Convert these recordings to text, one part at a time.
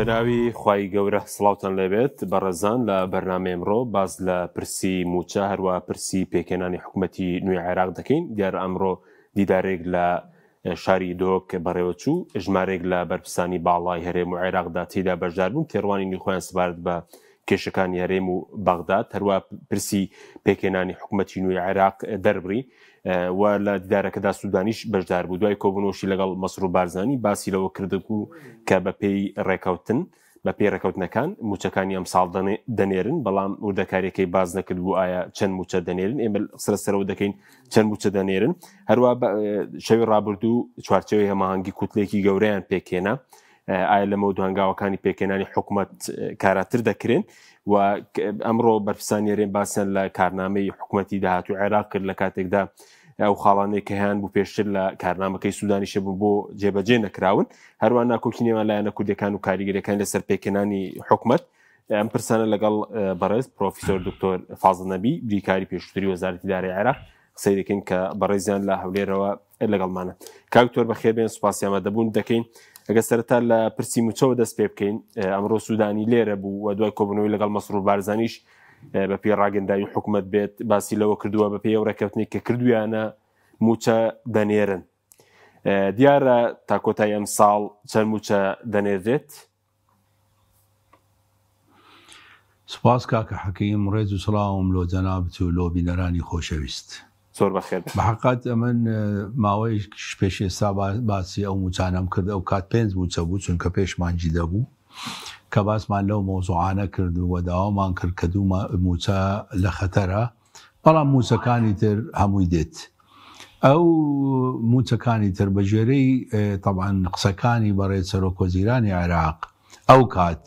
بەناوی خوای گەورە سڵاوتان لێبێت بەڕێزان لە بەرنامە ئەمڕۆ باز لە پرسی موچە هەروە پرسی پێکێنانی حکوومەتی نوێی عێراق دەکەین. دیارە ئەمڕۆ دیدارێک لە شاری دۆک بەڕێوەچوو ژمارێک لە بەرپرسانی باڵای هەرێم و عێراقدا تێدا بەشدار بوون تێڕوانی خۆیان سپارد بە کێشەکانی هەرێم و بەغداد هەروە پرسی پێکێنانی حکوومەتی نوێی عێراق دەربڕی و لە دیدارەکەدا سوودانیش بەشدار بوو. دوای کۆبوونەوەشی لەگەڵ مەسرور بارزانی باسی لەوە کردبوو کە بە پێی ڕێکەوتن بە پێی ڕێکەوتنەکان موچەکانی ئەم ساڵ دەنێرن، بەڵام وردەکاریەکەی باز نەکرد بوو ئایا چەند موچە دەنێرن. ئێمە سەرەوە دەکەین چەند موچە دەنێرن. هەروە شەوی ڕابردوو چوارچێوەی هەماهەنگی کوتلێکی گەورەیان پێکێنا ئایا لەمە دوهنگاوەکانی پێکێنانی حکوومەت کاراتر دەکرێن و ئەمڕۆ بەرپرسانی هەرێم باسییان لە کارنامەی حکوومەتی داهاتوو عێراق کرد لە کاتێکدا ئەو خاڵانەی کە هیان بوو پێشتر لە کارنامەکەی سوودانیشە بوون بۆ جێبەجێ نەکراون. هەروە ناکۆکینێوان لایەنە کوردەکان و کاریگەریەکان لەسەر پێکێنانی حکوومەت. ئەم پرسانە لەگەڵ بەڕێز پرۆفیسۆر دکتۆر فازڵ نەبی بریکاری پێشووتری وەزارەتی دارایی عێراق قسەی دەکەین کە بەڕێزیان لە هەولێرەوە لەگەڵمانە. کاکتۆر بەخێربێن، سوپاسی ئامادەبوون دەکەین. ئەگە سەرەتا لە پرسی موچەوە دەست پێ بکەین. ئەمڕۆ سوودانی لێرە بوو و دوای کۆبوونەوەی لەگەڵ مەسرور بارزانیش بە پێی ڕاگەنداوی حکوومەت بێت باسی لەوە کردووە بە پێی ئەو ڕێکەوتنێک کە کردویانە موچە دەنێرن. دیارە تا کۆتایی ئەم ساڵ چەند موچە دەنێردێت؟ سپاس کاکە حەکیم، ڕێز و سڵاوم لۆ جەنابەت و لۆ بینەرانی خۆشەویست. زۆر بەخێر. بەحەقەت ئەمن ماوەی پێش ئێستا باسی ئەو موچانەم کرد، ئەو کات 5 موچە بوو چونکە پێشمانجی دەبوو کە باسمان لەو مۆزوعانە کرد و داوامان کرد کە دوو موچە لە خەتەرە، بەڵام موچەکانی تر هەمووی دێت. ئەو موچەکانی تر بە ژێرەی تەبعاً قسەکانی بەڕێز سەرۆکوەزیرانی عێراق ئەو کات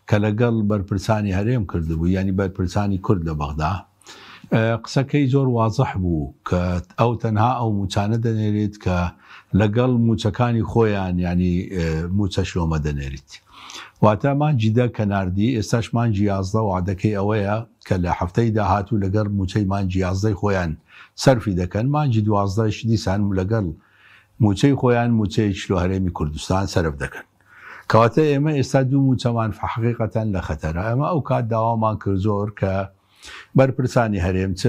کە لەگەڵ بەرپرسانی هەرێم کردبوو، ینی بەرپرسانی کورد لە بەغدا، قسەکەی زۆر وازەح بوو کە ئەو تەنها ئەو موچانە دەنێرێت کە لەگەڵ موچەکانی خۆیان ینی موچە شلۆمە دەنێریت. واتە مانجی دە کە ناردی، ئێستاش مانجی 11 وعدەکەی ئەوەیە کە لە هەفتەی داهاتوو لەگەڵ موچەی مانجی 11 خۆیان سەرفی دەکەن، مانجی 12 دیسان لەگەڵ موچەی خۆیان موچەیەکی لە هەرێمی کوردستان سەرف دەکەن. کەواتە ئێمە ئێستا دوو موچەمان حەقیقەتەن لە خەتەرە. ئەمە ئەو کات داوامان کرد زۆر کە بەرپرسانی هەرێم چ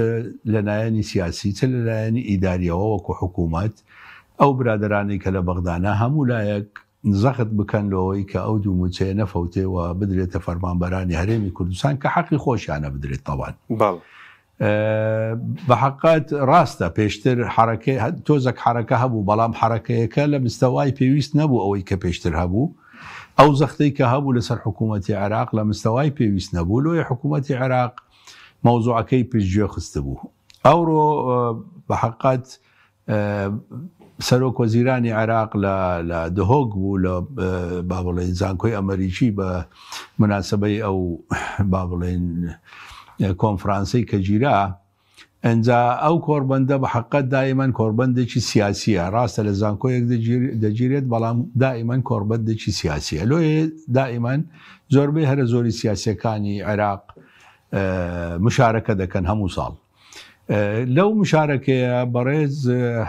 لەلایەنی سیاسی چ لەلایەنی ئیداریەوە وەکو حکوومەت ئەو برادرانی کە لە بەغدانە هەموو لایەک زەخت بکەن لەوەی کە ئەو دوو موچەیە نەفەوتێەوە بدرێتە فەرمانبەرانی هەرێمی کوردستان کە حەقی خۆشیانە بدرێت. تەوان بە حەقەت ڕاستە پێشتر تۆزێک حرەکە هەبوو، بەڵام حرەکەیەکە لە مستەوای پێویست نەبوو ئەوەی کە پێشتر هەبوو. ئەو زەختەی کە هەبوو لەسەر حکوومەتی عێراق لە مستەوای پێویست نەبوو، لۆی حکوومەتی عێراق مەوزوعەکەی پشتگوێ خستە بوو. ئەوڕۆ بە حەقەت سەرۆکوەزیرانی عێراق لە دهۆک بوو لە با بڵێن زانکۆی ئەمریکی بە مناسبەی ئەو با بڵێن کۆنفرانسەی کە گیرا ئەنجا ئەو کۆربەندە بە حەقەت دائیمەن کۆربەندێکی سیاسیە. ڕاستە لە زانکۆیەک دەگیرێت، بەڵام دائیمەن کۆربەندێکی سیاسیە. لۆیە دائیمەن زۆربەی هەرە زۆری سیاسیەکانی عێراق مشارەکە دەکەن هەموو ساڵ. لەو مشارەکەیە بەڕێز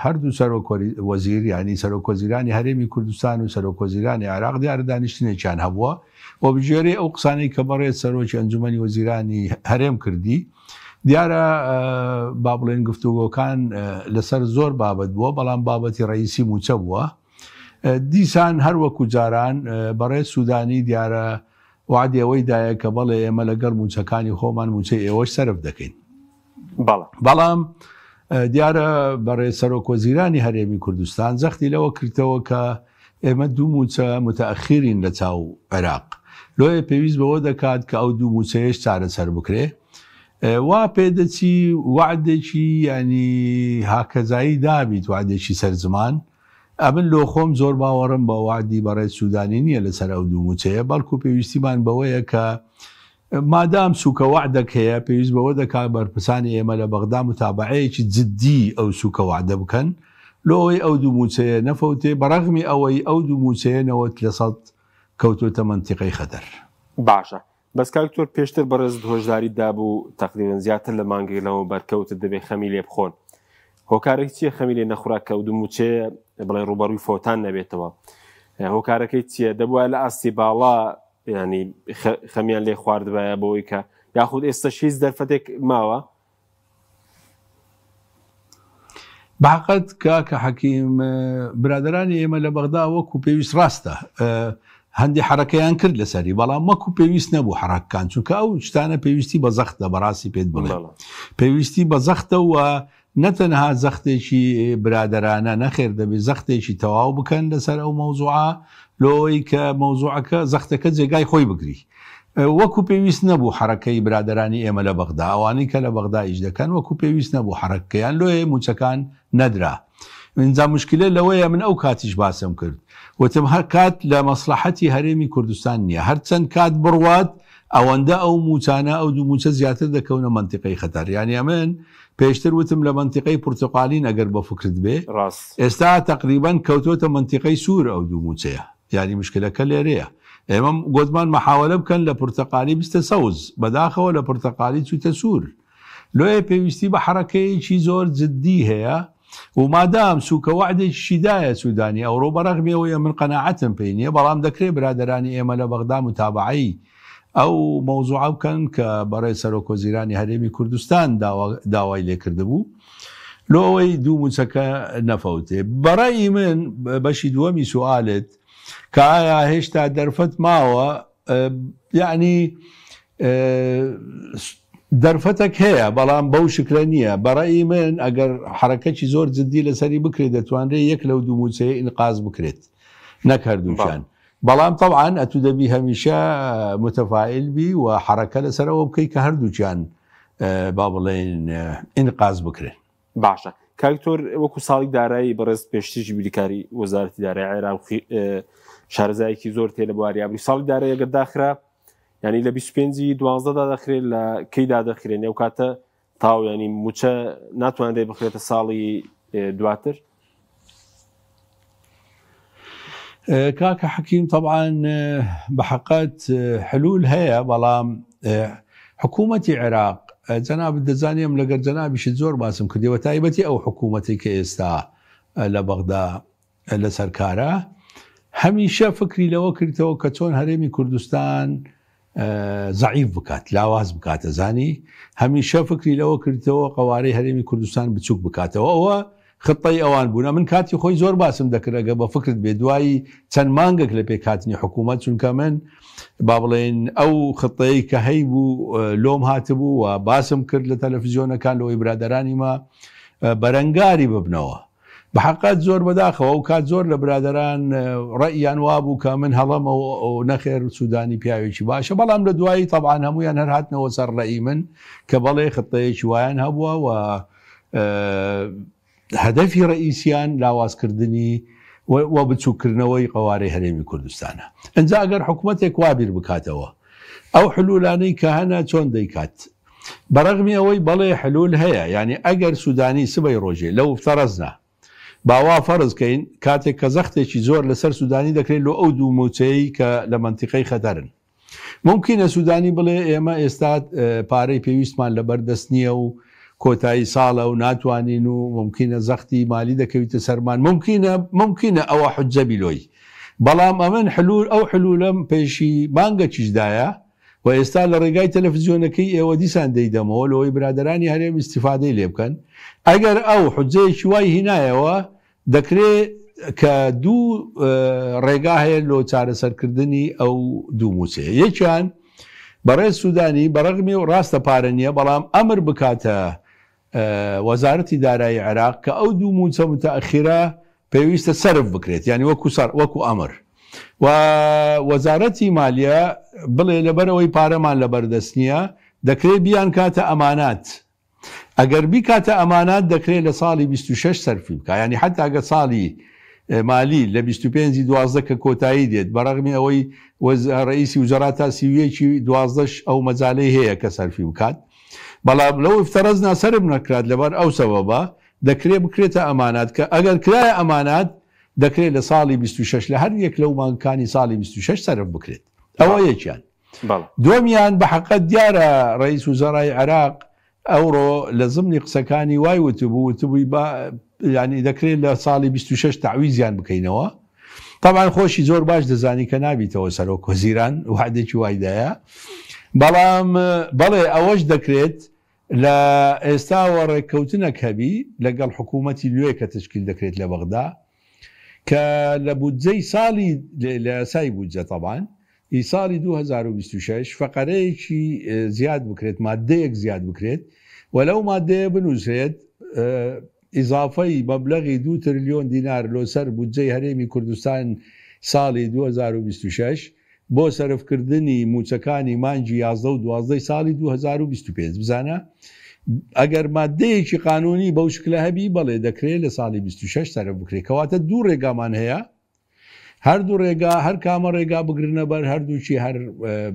هەردوو سەرۆکوەزیر ینی سەرۆکوەزیرانی هەرێمی کوردستان و سەرۆکوەزیرانی عێراق دیارە دانیشتنێکیان هەبووە و بژێرەی ئەو قسانەی کە بەڕێز سەرۆکی ئەنجومەنی وەزیرانی هەرێم کردی، دیارە با بڵێن گفتوگۆکان لەسەر زۆر بابەت بووە، بەڵام بابەتی ڕئیسی موچە بووە. دیسان هەروەکو جاران بەڕێز سوودانی دیارە وعدی ئەوەی دایە کە بەڵێ ئێمە لەگەڵ موچەکانی خۆمان موچەی ئێوەش سەرف دەکەین. بەڵام دیارە بەڕێز سەرۆکوەزیرانی هەرێمی کوردستان زەختی لەوە کردەوە کە ئێمە دوو موچە متەئەخیرین لە چاو عێراق، لۆیە پێویست بەوە دەکات کە ئەو دوو موچەیەش چارەسەر بکرێ. وا پێدەچی وعدێکی ینی هاکەزایی دابیت، وعدێکی سەرزمان. ئەمن لۆ خۆم زۆر باوەڕم بە وعدی بەڕێز سوودانی نییە لەسەر ئەو دوو موچەیە، بەڵکو پێویستیمان بەوەیە کە مادام سوکە وعدەک هەیە پێویست بەوە دەکات بەرپرسانی ئێمە لە بەغدا متابعەیەکی جددی ئەو سوکە وعدە بکەن لۆی ئەو دوو موچەیە نەفەوتێ، بەڕەغمی ئەوەی ئەو دوو موچەیە 90% کەوتۆتە منتیقەی خەتەر. باشە، بەس کاکتۆر پێشتر بەڕێز هۆشداری دابوو تەقریبەن زیاتر لە مانگەی لەوە بەرکەوتت دەبێت خەمی لێ بخۆن. هۆکارێک چییە خەمی لێ نەخورا کە ئەو دوو موچەیە بڵێن ڕوبەڕووی فۆتان نەبێتەوە؟ هۆکارەکەی چییە؟ دەبووە لە ئاستی باڵا ینی خەمیان لێ خواردبایە بەوەی کە یاخود ئێستاش هیچ دەرفەتێک ماوە؟ بەحقەت کاکە حەکیم برادرانی ئێمە لە بەغدا وەکو پێویست ڕاستە هەندی حرەکەیان کرد لەسەری، بەڵام وەکو پێویست نەبوو حرەکان، چونکە ئەو شتانە پێویستی بە زەختە، بەڕاستی پێت بڵێ پێویستی بە زەختە و نەتەنها زەختێکی برادرانە نەخێر دەبێت زەختێکی تەواو بکەن لەسەر ئەو مەوزوعە لۆی کە مەوزوعەکە زەختەکە جێگای خۆی بگری. وەکو پێویست نەبوو حرەکەی برادرانی ئێمە لە بەغدا، ئەوانەی کە لە بەغدا ئیش دەکەن وەکو پێویست نەبوو حرەکەیان لۆیە موچەکان نەدرا. ئینجا مشکلە لەوەیە من ئەو کاتیش باسم کرد، وتم هەر کات لە مەسلحەتی هەرێمی کوردستان نییە، هەرچەند کات بڕوات ئەوەندە ئەو موچانە ئەو دوو موچە زیاتر دەکەونە منتیقەی خەتەر. یعنی من پێشتر وتم لە منتیقەی پورتقالین ئەگەر بە فکرت بێ، ئێستا تقریبان کەوتۆتە منتیقەی سوور ئەو دوو موچەیە، یعنی مشکلەکە لێرەیە. ئێمە گوتمان مەحاولە بکەن لە پورتقالی بستە سەوز، بەداخەوە لە پورتقالی چوتە سوور. لۆیە پێویستی بە حرەکەیەکی زۆر جددی هەیە و مادام سوکە وعدێکی دایە سوودانی ئەوڕۆ بەڕەغمەوەیە من قەناعەتم پێی نییە، بەڵام دەکرێت برادرانی ئێمە لە بەغدا متابعی ئەو مەوزوعە بکەن کە بەڕێ سەرۆکۆزیرانی هەرێمی کوردستان داوای لێکردبوو لۆ ئەوەی دوو موچەکە نەفەوتێ. بەڕێی من بەشی دووەمی سوالت کە ئایا هێشتا دەرفەت ماوە، یعنی دەرفەتێک هەیە بەڵام بەو شکلە نییە. بەڕێی من ئەگەر حرەکەی زۆر جددی لەسەری بکرێت دەتوانرێت یەک لەو دوو موچەیە ئینقاز بکرێت، نەک هەردووشان. بەڵام طبعاً ئەتو دەبی هەمیشە متەفائل بی و حرەکە لەسەرەوە بکەی کە هەردووچیان با بڵێن ئینقاز بکرێن. باشە کاکتۆر، وەکو ساڵی دارایی بەڕێز پێشتیژی بیریکاری وەزارەتی دارایی عێراق شارەزایەکی زۆر تێ لە بواریابووی ساڵی دارایی ئەگەر داخرا، ینی لە 25/12دا دەخرێت لە کەیدا دەخرێن ئەو کاتە تاو، ینی موچە ناتوانرێت بخرێتە ساڵی دواتر؟ کاکە حەکیم طبعاً بەحقەت حلول هەیە، بەڵام حکوومەتی عێراق جەناب دەزانیم لەگەر جەنابیشت زۆر باسم کردیەوە، تایبەتی ئەو حکوومەتی کە ئێستا لە بەغدا لە سەرکارە هەمیشە فکری لەوە کردەوە کە چۆن هەرێمی کوردستان زعیف بکات، لاواز بکاتە زانی، هەمیشە فکری لەوە کردەوە قەوارەی هەرێمی کوردستان بچووک بکاتەوە. ئەوە خطەی ئەوان بوونە. من کاتی خۆی زۆر باسم دەکرێگە بە فکرت بێ دوایی چەند مانگێک لە پێکاتنی حکوومەت، چونکە من با بڵێن ئەو خطەیە کە هەی بوو لۆم هاتبوو و باسم کرد لە تەلەڤیزیۆنەکان لەوەی برادرانی ما بەرەنگاری ببنەوە. بەحقات زۆر بەداخەوە و کات زۆر لە برادران ڕەئیان وابوو کە من هەڵەمە و نەخێر سوودانی پیاوێکی باشە، بەڵام لە دوایی طبعاً هەمویان هەر هاتنەوە سەر ڕەئی من کە بەڵێ خطەیەکی وایان هەبووە و هەدەفی ڕئیسیان لاوازکردنی و بچووکردنەوەی قەوارەی هەرێمی کوردستانە. ئەنجا ئەگەر حکوومەتێک وابیر بکاتەوە ئەو حلولانەی کە هەنا چۆن دەیکات، بەڕەغمی ئەوەی بەڵێ حلول هەیە، یعنی ئەگەر سوودانی سبەی ڕۆژێ لەو فەرەزنا باوا فەرزکەین کاتێک کە زەختێکی زۆر لەسەر سوودانی دەکرێت لۆ ئەو دوو موچەیە کە لە منتیقەی خەتەرن، ممکنە سوودانی بڵێ ئێمە ئێستا پارەی پێویستمان لەبەردەست نییە و کۆتایی ساڵە و ناتوانین و ممکنە زەختی مالی دەکەویتە سەرمان، ممکنە ئەوە حجە بیلۆی. بەڵام ئەمن حلول ئەو حلولەم پێشی بانگەکیشدایە و ئێستا لە ڕێگای تەلەڤیزیۆنەکەی ئێوە دیسان دەیدەمەوە لەوەی برادرانی هەرێم استیفادەی لێ بکەن. ئەگەر ئەو حجەیەکی وای هینایەوە دەکرێت کە دوو ڕێگا هەیە لۆ چارەسەرکردنی ئەو دوو موچەیە. یەکیان بەڕێز سوودانی بەڕەغمی و ڕاستە پارە نییە، بەڵام ئەمر بکاتە وەزارەتی دارایی عێراق کە ئەو دوو موچە متەئەخیرە پێویستە سەرف بکرێت، یعنی وەکو ئەمر، و وەزارەتی مالیە بڵێ لەبەرەوەی پارەمان لەبەردەست نییە دەکرێت بیان کاتە ئەمانات. ئەگەر بیکاتە ئەمانات دەکرێت لە ساڵی 26 سەرفی بکە، ینی حتا ئەگە ساڵی مالی لە 25/12 کە کۆتایی دێت بەڕەغمی ئەوەی ڕئیسی وزارات تا سیویەکی 12 ئەو مەجالەی هەیە کە سەرفی بکات، بەڵام لەو افتەرەز ناسەرم نەکرات لەبەر ئەو سەبەبە دەکرێت بکرێتە ئەمانات کە ئەگەر کرایە ئەمانات دەکرێت لە ساڵی 26 لە هەر یەک لەو مانگەکانی ساڵی 26 سەرف بکرێت. ئەوە یەکیان. دووەمیان بەحەقەت دیارە ڕئیس وزەرای عێراق ئەوڕۆ لە زمنی قسەکانی وای وتبووی ینی دەکرێت لە ساڵی 26 تعویزیان بکەینەوە طبعا خۆشی زۆر باش دەزانی کە نابیتەوە سەرۆک وەزیران وعدێکی وایدایە بەڵام بەڵێ ئەوەش دەکرێت لە ئێستاوە ڕێککەوتنە کەبی لەگەڵ حکوومەتی لوێ کە تشکیل دەکرێت لە بەغدا کە لە بودجەی ساڵی لە یاسای بودجە طبعاً ساڵی 2026 فقرەیەکی زیاد بکرێت مادەیەک زیاد بکرێت وەلەو مادەیە بنووسێت ئیزافەی مەبلەغی 2 تریلیۆن دینار لۆسەر بودجەی هەرێمی کوردستان ساڵی 2026 بۆ سەرفکردنی موچەکانی مانجی 11 و 12 ساڵی 2025 بزانە ئەگەر مادەیەکی قانونی بەو شکلە هەبی بەڵێ دەکرێت لە ساڵی 26 سەرف بکرێت کەواتە دوو ڕێگامان هەیە هەردوو ڕێگا هەر کامە ڕێگا بگرنە بەر هەردووچی هەر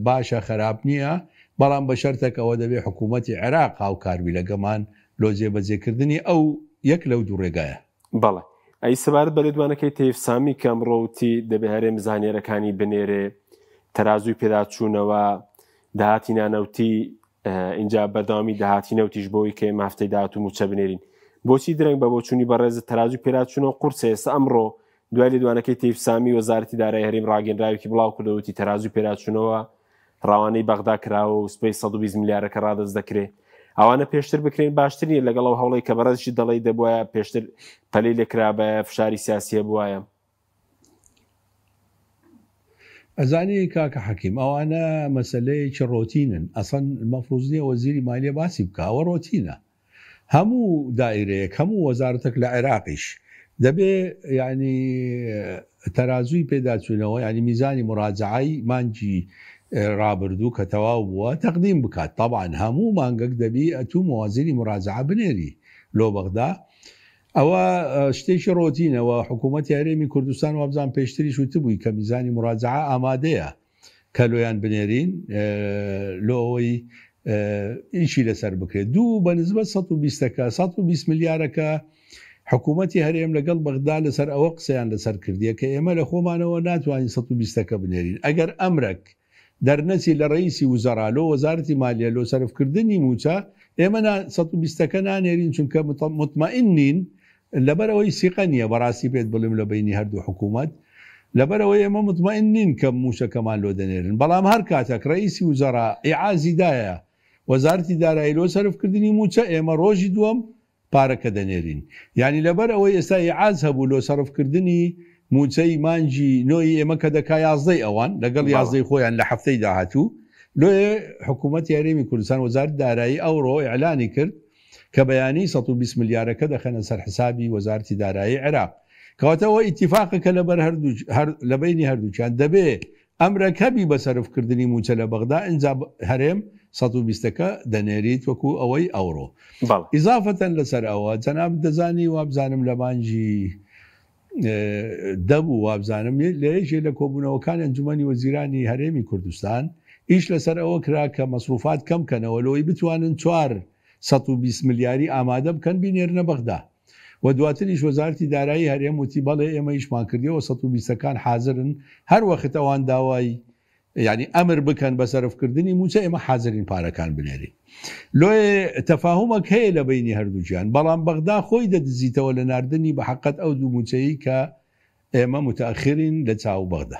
باشە خراپ نییە بەڵام بە شەرتێک ئەوە دەبێت حکوومەتی عێراق هاوکاربی لەگەمان لۆ جێبەجێکردنی ئەو یەک لەو دوو ڕێگایە بەڵێ ئەی سەبارەت بە لێدوانەکەی تێفسامی کە ئەمڕۆوتی دەبێت هەرێم زانێرەکانی بنێرێ تەرازوی پێداچوونەوە داهاتی نانەوتی اینجا بەردەوامی داهاتی نەوتیش بۆی کە ئێمە هەفتەی داهات و موچە بنێرین بۆچی درەنگ بە بۆچوونی بەڕێزە تەرازوی پێداچوونەوە قورسە ئێستا ئەمڕۆ دوای لێدوانەکەی تێفسامی وەزارەتی دارایی هەرێم ڕاگەنراوێکی بڵاو کردەوەتی تەرازوی پێداچوونەوە ڕاوانەی بەغدا کراوە و سبەی 120 میلیارەکە ڕادەست دەکرێت ئەوانە پێشتر بکرێن باشترین لەگەڵ ئەو هەوڵی کە بەڕێزی دەڵی دەبواە پێشتر پەلەی لێکرابە فشاری سیاسیە بواە ئەزانی کاکە حەکیم ئەوانە مەسلەیەکی ڕۆتینن ئەسەن مەفروض نییە وەزیری مالیە باسی بکە ئەوە ڕۆتینە هەموو دائیرەیەک هەموو وەزارەتێک لە عێراقیش دەبێ ینی تەرازووی پێداچوونەوە ینی میزانی مراجعای مانجی ڕابردوو کە تەواو بووە تەقدیم بکات طبعا هەموو مانگەک دەبی ئەتوو موازینی مراجعە بنێری لۆ بەغدا ئەوە شتێکی ڕۆتینەوە حکوومەتی هەرێمی کوردستان وابزان پێشتری شوتبووی کە میزانی مراجعە ئامادەیە کە لۆیان بنێرین لۆ ئەوەی ئیشی لەسەر بکرێت دوو بەنسبەت 120 میلیارەکە حکوومەتی هەرێم لەگەڵ بەغدا لەسەر ئەوە قسەیان لەسەر کردیە کە ئێمە لە خۆمانەوە ناتوانین 120 بنێرین ئەگەر ئەمرێک دەرنەچی لە ڕئیسی وزەرا لۆ وەزارەتی مالیە لۆ سەرفکردنی موچە ئێمە 120 نانێرین چونکە مطمئنین لەبەرەوەی سیقە نییە بەڕاستی پێت بڵم لە بینی هەردوو حکوومەت لەبەرەوەی ئێمە مطمئنین کە موشەکەمان لۆ دەنێرن بەڵام هەر کاتێک ڕئیسی وزەرا ئیعازیدایە وەزارەتی دارایی لۆ سەرفکردنی موچە ئێمە ڕۆژی دووەم پارەکە دەنێرین یعنی لەبەر ئەوەی ئێستا ئیعاز هەبوو لۆ سەرفکردنی موچەی مانجی نۆی ئێمە کە دەکا 11 ئەوان لەگەڵ 11 خۆیان لە هەفتەی داهاتوو لۆێ حکوومەتی هەرێمی کوردستان وەزارەتی دارایی ئەوڕۆ ئیعلانی کرد کە بەیانی 120 میلیارەکە دەخەنە سەر حسابی وەزارەتی دارایی عێراق کەواتەوە ئیتیفاقەکە لە بینی هەردووچیان دەبێ ئەمرەکەبی بە سەرفکردنی موچە لە بەغدا ئینجا هەرێم 120 دەنێریت وەکو ئەوەی ئەوڕۆ ئیزافەتەن لەسەر ئەوە جەناب دەزانی وابزانم لە مانجی دەبوو وابزانم لە یەکێ لە کۆبوونەوەکان ئەنجومەنی وەزیرانی هەرێمی کوردستان ئیش لەسەر ئەوە کرا کە مەسروفات کەم کەنەوە لەوەی بتوانن 120 میلیاری ئامادە بکەن بینێرنە بەغدا و دواتریش وەزارەتی دارایی هەرێم وتی بەڵێ ئێمە ئیشمان کردیەوە 120 حازرن هەر وەخت ئەوان داوای یعنی ئەمر بکەن بە سەرفکردنی موچە ئێمە حازرین پارەکان بنێرین لۆێ تەفاهمەک هەیە لە بینی هەردووچیان بەڵام بەغدا خۆی دەدزیتەوە لە ناردنی بە حقت ئەو دوو موچەیی کە ئێمە متأخرین لە چاو بەغدا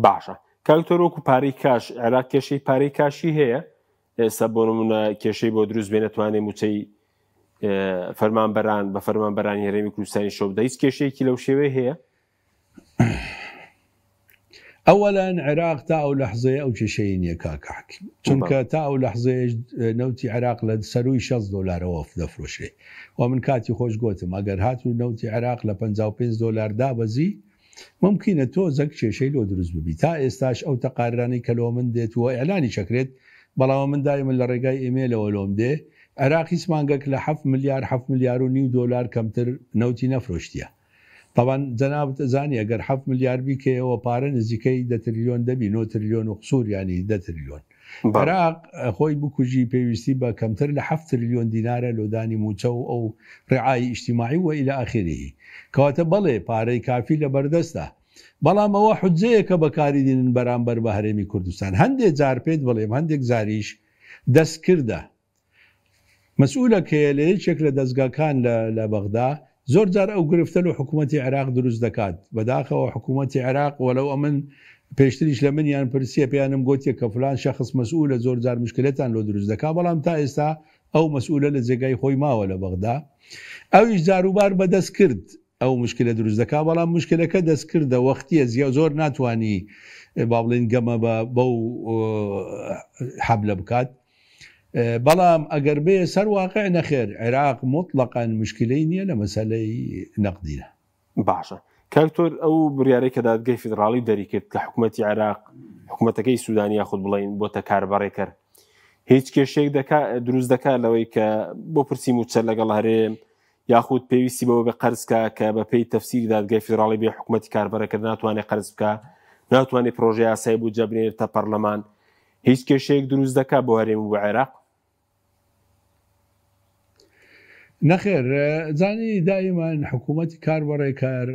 باشە کاکتۆرۆک و پارەی کاش عێراق کێشەی پارەی کاشی هەیە ئێستا بۆ نمونە کێشەی بۆ دروست بێ نەتوانێ موچەی فەرمانبەران بە فەرمانبەرانی هەرێمی کوردستانی شەو بدە هیچ کێشەیەکی لەو شێوەیە هەیە ئەوەلەن عێراق تا ئەو لەحزەیە ئەو کێشەی نییە کاکە حەکیم چونکە تا ئەو لەحزەیە نەوتی عێراق لە سەروی $6 دەفرۆشێ و من کاتی خۆش گوتم ئەگەر هاتوو نەوتی عێراق لە $55 دابەزی ممکنە تۆ زەک کێشەی لۆ دروست ببی تا ئێستاش ئەو تەقاررانی کە لۆ من دێتوە ئەلانی چەکرێت بەڵام من دایمن لە ڕێگای ئیمێلەوە لۆم دێ عێراقی سمانگەک لە 7 ملیار $7.5 کەمتر نەوتی نەفرۆشتیە طبعا جەناب زانی ئەگەر 7 ملیار بیکەوە پارە نزیکەی 10 تریلیۆن دەبی 9 تریلیۆن و قسوور ینی 10 تریلیۆن عێراق خۆی بکوژی پێویستی بە کەمتر لە 7 تریلیۆن دینارە لۆدانی موچە و ئەو ڕعایی ئیجتیماعی و ئیلە ئاخیری کەواتە بەڵێ پارەی کافی لە بەردەستە بەڵام ئەوە حجەیەکە بەکاری دێنن بەرامبەر بە هەرێمی کوردستان هەندێک جار پێت بڵێم هەندێک زاریش دەستکردە مەسئولەکەیە لە یەکێک لە دەستگاکان لە بەغدا زۆر جار ئەو گرفتە لە حکوومەتی عێراق دروست دەکات بەداخەوە حکوومەتی عێراق وەلەو ئەمن پێشتریش لە منیان پرسیە پێیانم گوتیە کە فلان شەخص مەسئولە زۆر جار مشکلەتان لۆ دروست دەکات بەڵام تا ئێستا ئەو مەسئولە لە جێگای خۆی ماوە لە بەغدا ئەویش جاروبار بەدەست کرد ئەو مشکلە دروست دەکات بەڵام مشکلەکە دەست کردە وەختیە زۆر ناتوانی با بڵێن گەمە بەو حەبلە بکات بەڵام ئەگەر بێ سەر واقع نەخێر عێراق مطلقاً مشکلەی نییە لە مەسەلەی نەقدینە. باشە کاکتۆر ئەو بڕیارەی کە دادگای فیدراڵی دەریکرد کە حکوومەتی عێراق حکوومەتەکەی سوودانی یاخود بڵین بۆتە کاربڕێکەر هیچ کێشەیەک دروست دەکات لەوەی کە بۆ پرسی موچە لەگەڵ هەرێم یاخود پێویستی بەوە بە قەرزکە کە بە پێی تەفسیری دادگای فیدراڵی بێ حکوومەتی کاربڕێکەر ناتوانێت قەرز بکە ناتوانێت پرۆژه یاسایی بوجە بنێرێتە پەرلەمان هیچ کێشەیەک دروست دەکات بۆ هەرێم و بۆ عێراق؟ نەخێر زانی دائیمان حکوومەتی کاربڕێکار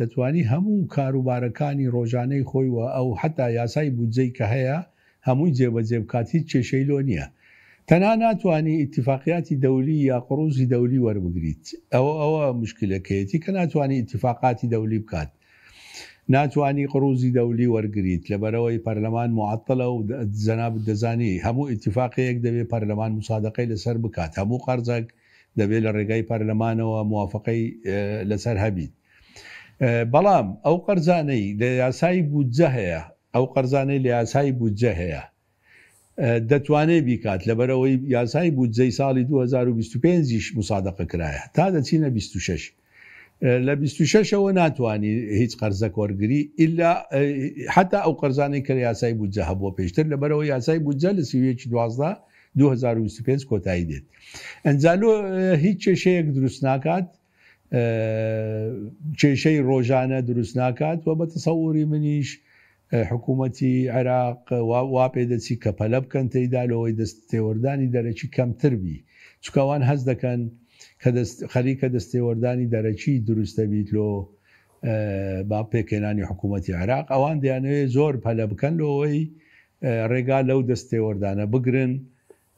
دەتوانی هەموو کاروبارەکانی ڕۆژانەی خۆیوە ئەو حتا یاسای بودجەی کە هەیە هەمووی جێبەجێ بکات هیچ کێشەی لۆ نییە تەنها ناتوانی ئیتیفاقیاتی دەولی یا قڕوزی دەولی وەربگریت ئەوە مشکلەکەیەتی کە ناتوانی ئیتیفاقاتی دەولی بکات ناتوانی قڕوزی دەولی وەرگریت لەبەرەوەی پەرلەمان مععتڵە و جەناب دەزانی هەموو ئیتیفاقەیەک دەبێت پەرلەمان مسادقەی لەسەر بکات هەموو قەرزێک دەبێت لە ڕێگای پەرلەمانەوە موافقەی لەسەر هەبیت بەڵام ئەو قەرزانەی لە یاسای بودجە هەیە ئەو قەرزانەی لە یاسای بودجە هەیە دەتوانێت بیکات لەبەرەوەی یاسای بودجەی ساڵی 2025ش مسادقە کرایە تا دەچینە 26 لە 26ەوە ناتوانانی هیچ قەرزەک وەرگری ئللا حتا ئەو قەرزانەی کە یاسای بودجە هەبووە پێشتر لەبەرەوە یاسای بودجە لە 12 2025 کۆتایی دێت ئەنجالۆ هیچ کێشەیەک دروست ناکات کێشەی ڕۆژانە دروست ناکات و بە تەسەووری منیش حکوومەتی عێراق وا پێ دەچی کە پەلە بکەن تێیدا لەوەی دەستێوەردانی دەرەکی کەمتر بی چکەوان هەز دەکەن کە خەریکە دەستێوەردانی دەرەکی دروستە بیت لۆ با پێکێنانی حکوومەتی عێراق ئەوان دەیانەوێت زۆر پەلە بکەن لەوەی ڕێگا لەو دەستێوەردانە بگرن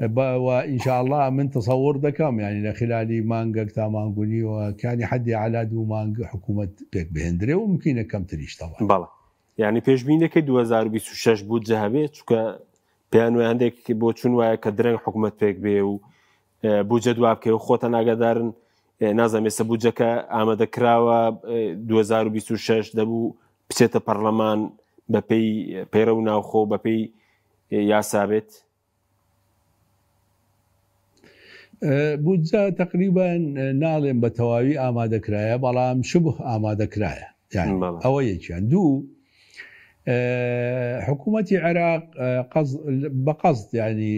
ئینشاءالله من تەسەوور دەکەم ینی لە خلالی مانگەک تا مانگونیەوە کانی حەدی عەلا 2 مانگ حکوومەت پێک بهێندرێ و ممکنە کەمتریش تەواو بەڵێ یعنی پێشبینەکەی 2026 بودجە هەبێت چونکە پێیان وایە هەندێک بۆ چون وایە کە درەنگ حکوومەت پێک بێ و بودجە دوا بکەی و خۆتە ناگەدارن نازانم ئێستا بودجەکە ئامادەکراوە 2026 دەبوو بچێتە پەرلەمان بە پێی پەیرە و ناوخۆ بە پێی یاسابێت بودجە تقریبان ناڵێن بە تەواوی ئامادەکرایە بەڵام شبه ئامادەکرایە ئەوە یەکیان دوو حکوومەتی عێراق بەقەست ینی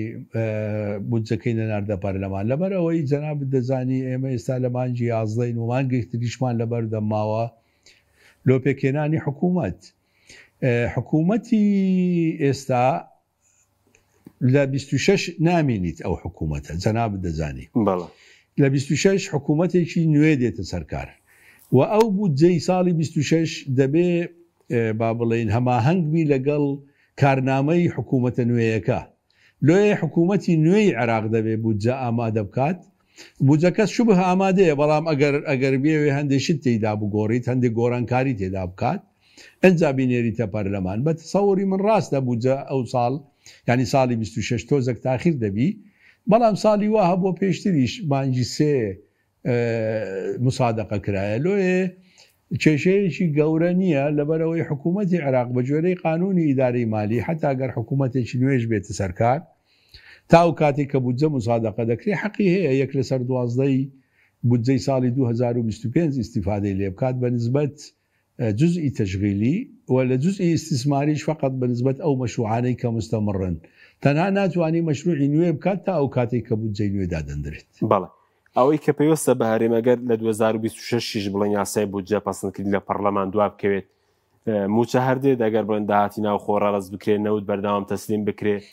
بودجەکەی نەناردە پەرلەمان لەبەرەوەی جەناب دەزانی ئێمە ئێستا لە مانگی 11 و مانگێک تریشمان لەبەر دەماوە لۆ پێکێنانی حکوومەت حکوومەتی ئێستا لە 26 نامێنیت ئەو حکوومەتە جەناب دەزانی لە 26 حکوومەتێکی نوێ دێتە سەرکار و ئەو بودجەی ساڵی 26 دەبێ با بڵێن هەماهەنگبی لەگەڵ کارنامەی حکوومەتە نوێیەکە لۆیە حکوومەتی نوێی عێراق دەبێ بودجە ئامادە بکات بودجەکەس شوبه ئامادەیە بەڵام ئەگەر بێوێ هەندێکشت تێیدا بگۆڕیت هەندێک گۆڕانکاری تێدا بکات ئەنجا بینێریتە پەرلەمان بە تەسەووری من ڕاستە بودجە ئەو ساڵ ینی ساڵی 26 تۆزێک تاخیر دەبی بەڵام ساڵی وا هەبووە پێشتریش مانگی 3 مسادقە کرایە لۆیە کێشەیەکی گەورە نییە لەبەرەوەی حکوومەتی عێراق بە جۆرەی قانونی ئیدارەی مالی حتا گەر حکوومەتێکی نوێژ بێتە سەرکار تا و کاتێک کە بودجە مسادقە دەکرێت حەقی هەیە 1/12 بودجەی ساڵی 2025 ئیستیفادەی لێ بکات بە نسبەت جزئی تەشغیلی و لە جزئی استثماریش فقط بە نسبەت ئەو مەشروعانەی کە مستەمڕن تەنها ناتوانانی مەشروعی نوێ بکات تا ئەو کاتێک کە بودجەی نوێدا دەندرێت بەڵێ ئەوەی کە پێویستە بە هەرێمەگەر لە 2026 بڵێن یاسای بودجە پەسەندکردی لە پەرلەمان دوا بکەوێت موچە هەردێت ئەگەر بڵێن داهاتی ناو خۆڕە ڕەز بکرێت نەوت بەردەوام تەسلیم بکرێت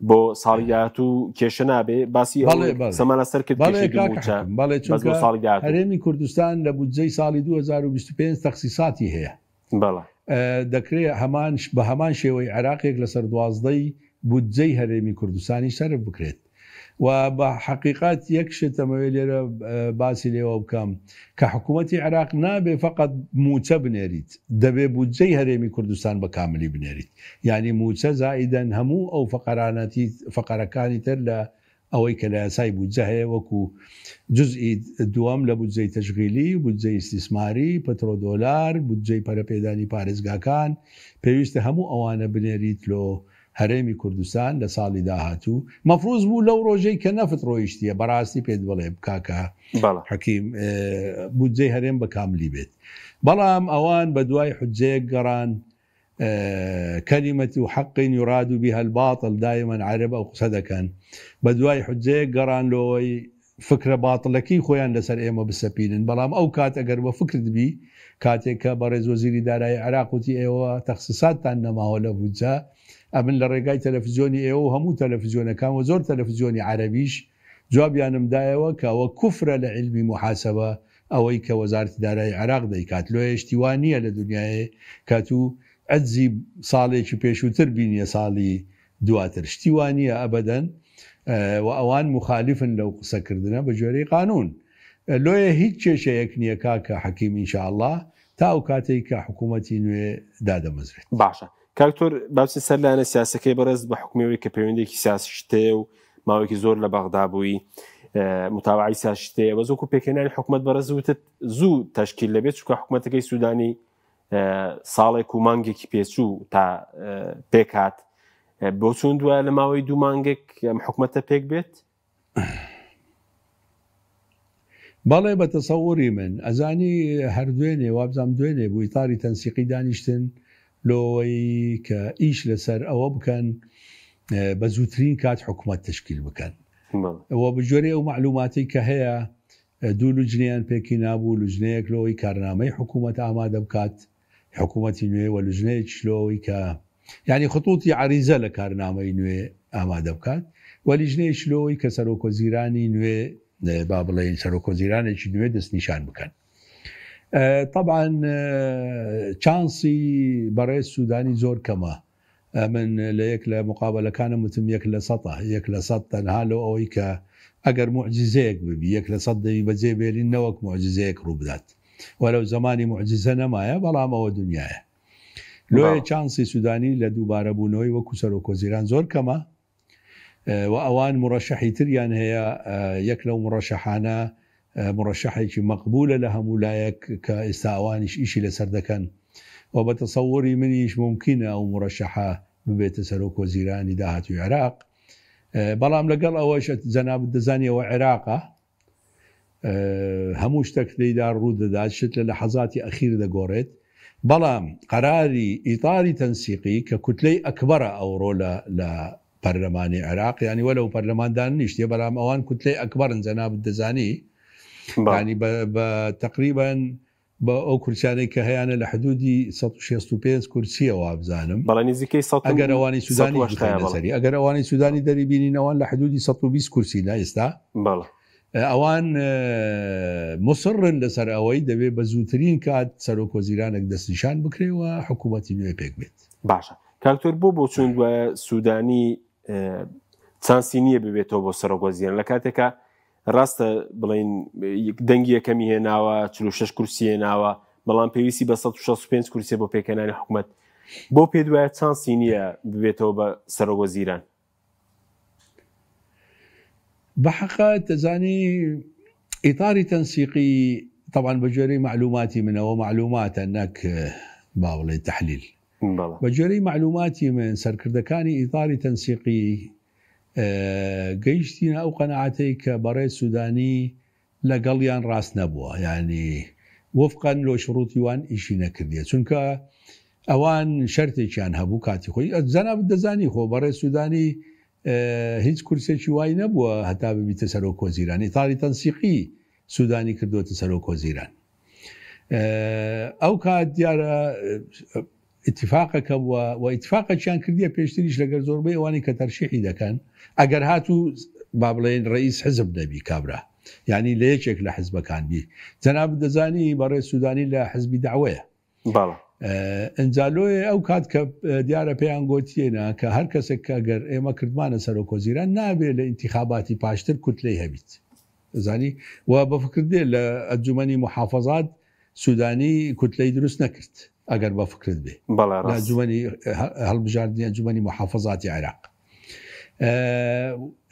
بۆ ساڵی داهاتوو کێشە نابێ باسی سەمانە سەر کرد هەرێمی کوردستان لە بودجەی ساڵی 2025 تەخسیساتی هەیە دەکرێت بە هەمان شێوەی عێراقێک لەسەر 12 بودجەی هەرێمی کوردستانی سەر بکرێت و بە حقیقات یەک شتەمەوێت لێرە باسی لێوە بکەم کە حکوومەتی عێراق نابێ فقط موچە بنێریت، دەبێ بودجەی هەرێمی کوردستان بە کاملی بنێریت، یعنی موچە زائیدەن هەموو ئەو فقەرەکانی تر لە ئەوەی کە لە یاسای بودجە هەیە وەکو جزئی دووەم لە بودجەی تەشغیلی، بودجەی استیسماری، پەترۆدۆلار، بودجەی پەرەپێدانی پارێزگاکان، پێویستە هەموو ئەوانە بنێریت لۆ هەرێمی کوردستان لە ساڵی داهاتوو. مەفروض بوو لەو ڕۆژەی کە نەفت ڕۆیشتیە بەڕاستی پێت بڵێ بکاکە حەکیم بودجەی هەرێم بە کاملی بێت، بەڵام ئەوان بە دوای حجەیەک گەڕان كلمة حق يراد بها الباطل دائما عرب أو قصدكان بدواي حجيك قران لوي فكرة باطلكي خويا لسر إيما بالسبيلن بلام أو كات أقر بفكر دبي كاتك برز وزيري داري عراق وتي إيوا تخصيصات تانا ما هو لفوزا أمن لرقاي تلفزيوني إيوا همو تلفزيوني كان وزور تلفزيوني عربيش جواب يعني مدايوا كوا كفر لعلم محاسبة أوي كوزارة داري عراق دي كات لو اشتوانية لدنيا كاتو عجزی ساڵێکی پێشووتر بینیە ساڵی دواتر شتیوانیە ئەبەدەن و ئەوان مخالفن لەو قسەکردنە بە جۆرەی قانون لۆیە هیچ کێشەیەک نییە کاکە حەکیم ئینشاءالله تا ئەو کاتێک کە حکوومەتی نوێ دادەمەزرێت. باشە کاکتۆر باوسی سەر لایەنە سیاسەکەی بەڕێز بە حکومەوەی کە پەیوەندێکی سیاسی شتێ و ماوەیەکی زۆر لە بەغدا بووی متابعی سیاسی شتێ وە زۆکو پێکهێنانی حکوومەت بەڕێز وتت زوو تەشکیل لەبێت چونکە حکوومەتەکەی سوودانی ساڵێک و مانگێکی پێچوو تا پێکات بۆ چون دوایە لە ماوەی دوو مانگێک ئەم حکوومەتە پێک بێت؟ بەڵێ بە تەسەووری من ئەزانی هەردوێنێ وابزانام دوێنێ بوو ئیتاری تەنسیقی دانیشتن لۆی کە ئیش لەسەر ئەوە بکەن بە زووترین کات حکوومەت تشکیل بکەن ئەوە بژۆرێ ئەو معلوماتی کە هەیە دوو لوجنیان پێکی نابوو لوجنەیەک لەوەی کارنامەی حکوومەت ئامادە بکات حکوومەتی نوێ و لوجنەیەک لەوەی کە یعنی خطوتی عریزە لە کارنامەی نوێ ئامادە بکات و لیژنەیەک لەوەی کە سەرۆکۆزیرانی نوێ با بڵێن سەرۆکۆزیرانێکی نوێ دەستنیشان بکەن. طبعا چانسی بەڕێز سوودانی زۆر کەمە، من لە یەک لە مقابلەکانم وتم 1% تەنها لەو ئەوەی کە ئەگەر معجزەیەک ببی 1% دەوی بەجێ بێرین نەوەک معجزەیەک ڕوو بدات وەرەو زمانی معجزە نەمایە بەڵام ئەوە دنیاە. لۆیە چانسی سوودانی لە دووبارەبوونەوەی وەکو سەرۆکۆزیران زۆر کەمە و ئەوان مڕەشەحی تریان هەیە یەک لەو مڕەشەحانە مڕەشەحێکی مەقبولە لە هەموو لایەک کە ئێستا ئەوانیش ئیشی لەسەر دەکەن و بە تەسەووری منیش ممکنە ئەو مڕەشەحە ببێتە سەرۆکۆزیرانی داهاتووی عێراق، بەڵام لەگەڵ ئەوەش جەنابەت دەزانیەوە عێراقە هەموو شتێک لێدا ڕوو دەدات شت لە لەحەزاتی ئەخیر دەگۆڕێت، بەڵام قەراری ئیتاری تەنسیقی کە کوتلەی ئەکبەرە ئەوڕۆ لە پەرلەمانی عێراق ینی وەلەو پەرلەماندان نیشتێ بەڵام ئەوان کوتلەی ئەکبەرن جەنابەت دەزانی ینی بە تقریباً بە ئەو کورسیانەی کە هەیەە لە حدودی 165 کورسیەوە بزانم ئەگەر ئەوانی سوودانی لەسەری ئەگەر ئەوانی سوودانی دەریبینینەوەن لە حدودی 120 کورسی لا ئێستا ئەوان مصرن لەسەر ئەوەی دەبێت بە زووترین کات سەرۆکۆزیرانێک دەستنیشان بکرێەوە حکوومەتی نوێ پێک بێت. باشە کاکتۆر بۆ چون دوایە سوودانی چانسی نییە ببێتەوە بۆ سەرۆکۆزیران لە کاتێکە ڕاستە بڵین دەنگی یەکەمی هێناوە 46 کورسی هێناوە بەڵام پێویستی بە 165 کورسیە بۆ پێکهێنانی حکوومەت بۆ پێ دوایە چانسی نییە ببێتەوە بە سەرۆکۆزیران؟ بەحقیقت دەزانی ئیتاری تەنسیقی طبعا بە جۆرەی معلوماتی منەوە معلوماتە نەک با بڵێ تەحلیل بە جۆرەی معلوماتی من سەرکردەکانی ئیتاری تەنسیقی گەیشتینە ئەو قەنەعەتەی کە بەڕێز سوودانی لەگەڵیان ڕاست نەبووە، ینی وفقەن لۆ شروعی وان ئیشی نەکردیە چونکە ئەوان شەرتێکیان هەبوو کاتی خۆی جەنابەت دەزانی خۆ بەڕێز سوودانی هیچ کورسێکی وای نەبووە هەتا ببیتە سەرۆکۆزیران، ئیتاری تەنسیقی سوودانی کردوتە سەرۆکۆزیران. ئەو کات دیارە اتفاقەکە بووە و ئیتفاقەکیان کردیە پێشتریش لەگەر زۆربەی ئەوانی کە تەرشیحی دەکەن ئەگەر هاتوو با بڵێن ڕئیس حزب دەبی کابرا ینی لە یەکێک لە حزبەکان بی. جەنابەت دەزانی بەڕێز سوودانی لە حزبی داوەیە ئەنجالۆیە ئەو کات کە دیارە پێیان گوتیێنە کە هەر کەسێک کە گەر ئێمە کردمانە سەرۆکۆزیران نابێت لە ئینتیخاباتی پاشتر کوتلەی هەبیت زانی و بەفکردێ لە ئەنجومەنی محافەزات سوودانی کوتلەی دروست نەکرد ئەگەر بەفکرت بێ ئەنجومەنی هەڵبژاردننی ئەنجومەنی محافەزاتی عێراق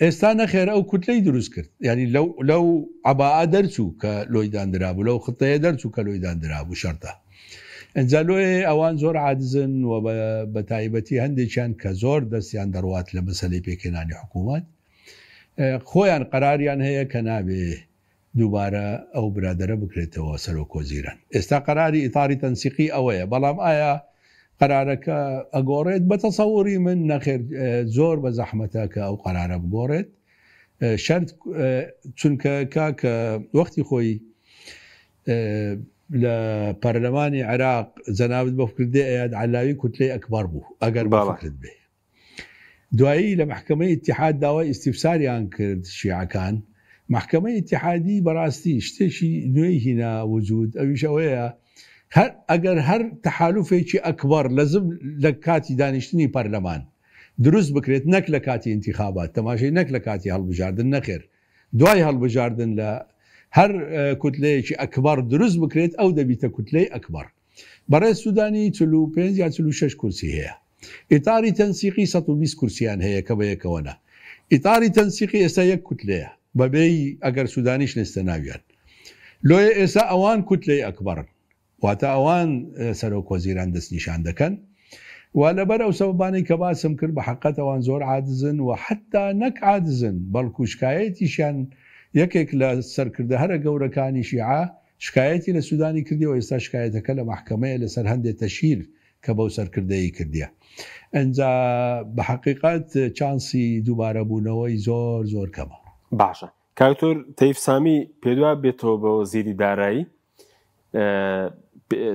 ئێستا نەخێر ئەو کوتلەی دروست کرد ینی لەو عەباءە دەرچوو کە لۆیداندرابوو لەو ختەیە دەرچوو کە لۆیداندرابوو شەرتە ئەنجالۆیە ئەوان زۆر عاجزن و بە تایبەتی هەندێکیان کە زۆر دەستیان دەڕوات لە مەسەلەی پێکهێنانی حکوومەت خۆیان قەراریان هەیە کە نابێ دووبارە ئەو برادەرە بکرێتەوە سەرۆکۆزیران ئێستا قەراری ئیتاری تەنسیقی ئەوەیە بەڵام ئایا قەرارەکە ئەگۆڕێت بە تەسەووری من نەخێر زۆر بە زەحمەتە کە ئەو قەرارە بگۆڕێت شەرت چونکە کاکە وەختی خۆی لە پەرلەمانی عێراق جەنابەت بەفکردێ ئەیاد عەلاوی کوتلەی ئەکبەر بوو ئەگەر بەفکرت بێ دوایی لە محکمەی ئیتیحاد داوای ئیستیفساریان کرد شیعەکان محکمەی ئیتیحادی بەڕاستی شتێکی نوێی هینا وجود ئەویش ئەوەیە ئەگەر هەر تەحالوفێکی ئەکبەر لەزم لە کاتی دانیشتنی پەرلەمان دروست بکرێت نەک لە کاتی ئینتیخابات تەماشای نەک لە کاتی هەڵبژاردن نەخێر دوای هەڵبژاردن لە هەر کوتلەیەکی ئەکبەر دروست بکرێت ئەو دەبیتە کوتلەی ئەکبەر بەڕێز سوودانی 45 یا 46 کورسی هەیە ئیتاری تەنسیقی 120 کورسیان هەیە کە بە یەکەوەنە ئیتاری تەنسیقی ئێستا یەک کوتلەیە بەبێی ئەگەر سوودانیش نستە ناویان لۆیە ئێستا ئەوان کوتلەی ئەکبەرن واتە ئەوان سەرۆکۆزیران دەستنیشان دەکەن و لەبەر ئەو سەبەبانەی کە باسم کرد بە حەقەت ئەوان زۆر عاجزن و حتا نەک عاجزن بەڵکو شکایەتیشیان یەکێک لە سەرکردە هەرە گەورەکانی شیعە شکایەتی لە سوودانی کردیەوە ئێستا شکایەتەکە لە محکمەیە لەسەر هەندێک تەشیر کە بەو سەرکردەی کردیە ئەنجا بە حەقیقەت چانسی دووبارە بوونەوەی زۆر زۆر کەمە باشە کاکتۆر تەیف سامی پێدوا بێتەوە بە وەزیری دارایی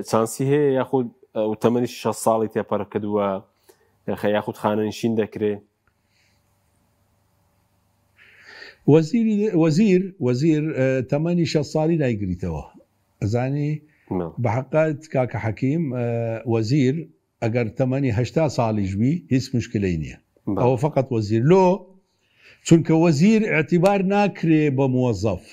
چانسی هەیە یاخود و تەمەنی 6 ساڵی تێپەڕ کردووە یاخود خانەنشین دەکرێت وەزیر تەمەنی 6 ساڵی نایگریتەوە ئەزانی بە حەقەت کاکە حەکیم وەزیر ئەگەر تەمەنی 80 ساڵیش بی هیچ مشکلەی نییە ئەوە فقط وەزیر لۆ چونکە وەزیر اعتیبار ناکرێ بە موەزەف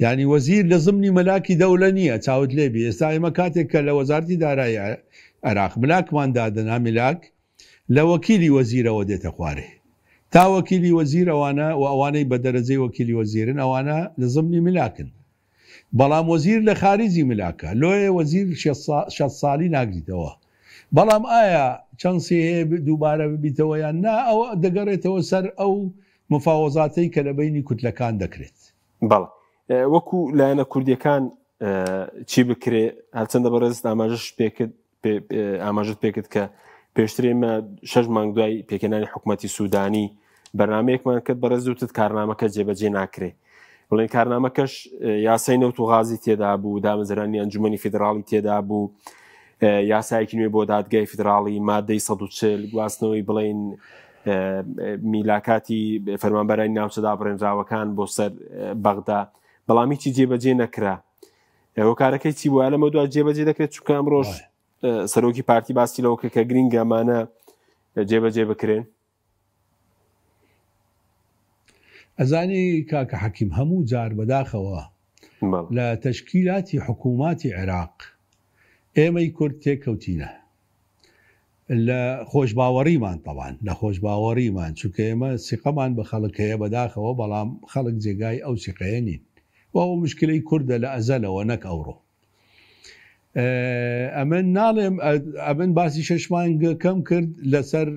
یعنی وەزیر لە زمنی مەلاکی دەولە نییە چاوت لێبی ئێستا ئێمە کاتێک کە لە وەزارەتی دارایی عێراق ملاکمان دادنا میلاک لە وەکیلی وەزیرەوە دێتە خوارێ تا وەکیلی وەزیر ئەوانە و ئەوانەی بە دەرەجەی وەکیلی وەزیرن ئەوانە لە زمنی ملاکن بەڵام وەزیر لە خارجی ملاکە لۆیە وەزیر 6 ساڵی ناگریتەوە بەڵام ئایا چەندسی هەیە دووبارە ببیتەوە یان نا ئەوە دەگەڕێتەوە سەر ئەو مفاوەزاتەی کە لە بەینی کوتلەکان دەکرێت بەڵێ وەکو لایەنە کوردیەکان چی بکرێ هەرچەندە بەڕێز ئاماژت پێکرد کە پێشترێمە 6 مانگ دوای پێکهێنانی حکوومەتی سوودانی بەرنامەیەکمان کرد بەڕێز دوتت کارنامەکە جێبەجێ ناکرێ بڵێن کارنامەکەش یاسای نەوت و غازی تێدا بوو دامەزرانی ئەنجومەنی فیدراڵی تێدا بوو یاسایەکی نوێ بۆ دادگای فیدراڵی مادەی 140 گواستنەوەی بڵێن میلاکاتی فەرمانبەرانی ناوچە دابڕێنراوەکان بۆ سەر بەغدا بەڵام هیچی جێبەجێ نەکرا ئەوە کارەکەی چی بوو لەمە دوای جێبەجێ دەکرێت چونکە ئەمڕۆژ سەرۆکی پارتی باسی لەوە کە گرینگە ئەمانە جێبەجێ بکرێن ئەزانی کاکە حەکیم هەموو جار بەداخەوە لە تەشکیلاتی حکووماتی عێراق ئێمەی کورد تێکەوتینە لە خۆشباوەڕیمان تەوان لە خۆشباوەڕیمان چونکە ئێمە سیقەمان بە خەڵک هەیە بەداخەوە بەڵام خەڵک جێگای ئەو سیقەیە نین و ئەو مشکلەی کوردە لە ئەزەلەوە نەک ئەوڕۆ ئەمن ناڵێم ئەمن باسی 6 مانگە کەم کرد لەسەر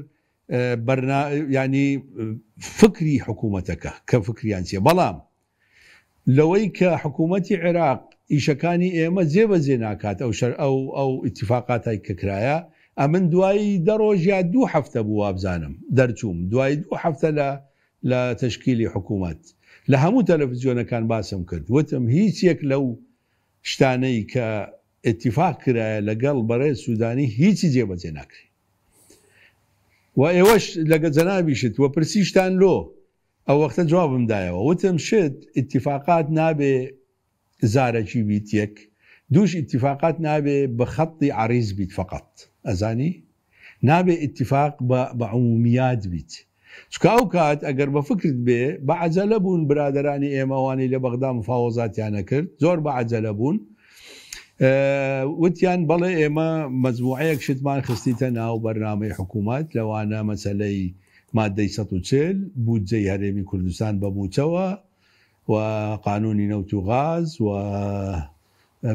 ینی فکری حکوومەتەکە کە فکریان چیە بەڵام لەوەی کە حکوومەتی عێراق ئیشەکانی ئێمە جێبەجێ ناکات ئەو ئیتیفاقاتی کە کرایە ئەمن دوایی دەڕۆژ یا 2 هەفتە بوو وابزانم دەرچووم دوای 2 هەفتە لە تشکیلی حکوومەت لە هەموو تەلەڤیزیۆنەکان باسم کرد وتم هیچ یەک لەو شتانەی کە اتفاق کرایە لەگەڵ بەڕێز سوودانی هیچی جێبەجێ ناکرێت و ئێوەش لەگە جەنابیشت وە پرسیشتان لۆ ئەو وەختە جوابم دایەوە وتم شت اتفاقات نابێ زارەکی بیت یەک دووش اتفاقات نابێ بە خەڵی عریض بیت فقط ئەزانی نابێ اتفاق بە عمومیات بیت چکە ئەو کات ئەگەر بە فکرت بێ بە عەجەلە بوون برادرانی ئێمەوانی لە بەغدا مفاوەزاتیانە کرد زۆر بە عەجەلە بوون وتیان بەڵێ ئێمە مەجموعەیەک شتمان خستیتە ناو بەرنامەی حکوومەت لەوانە مەسەلەی مادەی 140 بودجەی هەرێمی کوردستان بەموچەوە و قانونی نەوت و غاز و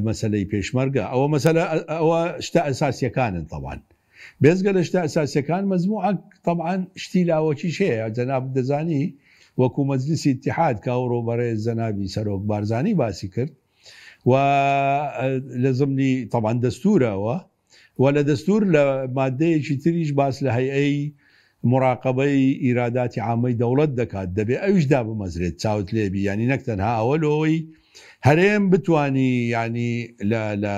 مەسەلەی پێشمەرگە ئەوە مەسەلە ئەوە شتە ئەساسیەکانن طبعاً بێزگە لە شتە ئەساسیەکان مەجموعە طبعاً شتی لاوەکیش هەیە جەناب دەزانی وەکو مەجلیسی اتحاد کە ئەو ڕۆبەڕێ جەنابی سەرۆک بارزانی باسی کرد و لە ضمنی طبعاً دەستورەوە و لە دەستور لە مادەیەکی تریش باس لە هەیئەی مراقبەی ئیراداتی عامەی دەوڵەت دەکات دەبێ ئەویشدا بمەزرێت چاوت لێبی ینی نەکتەنها ئەوە لەوەی هەرێم بتانی ینی لە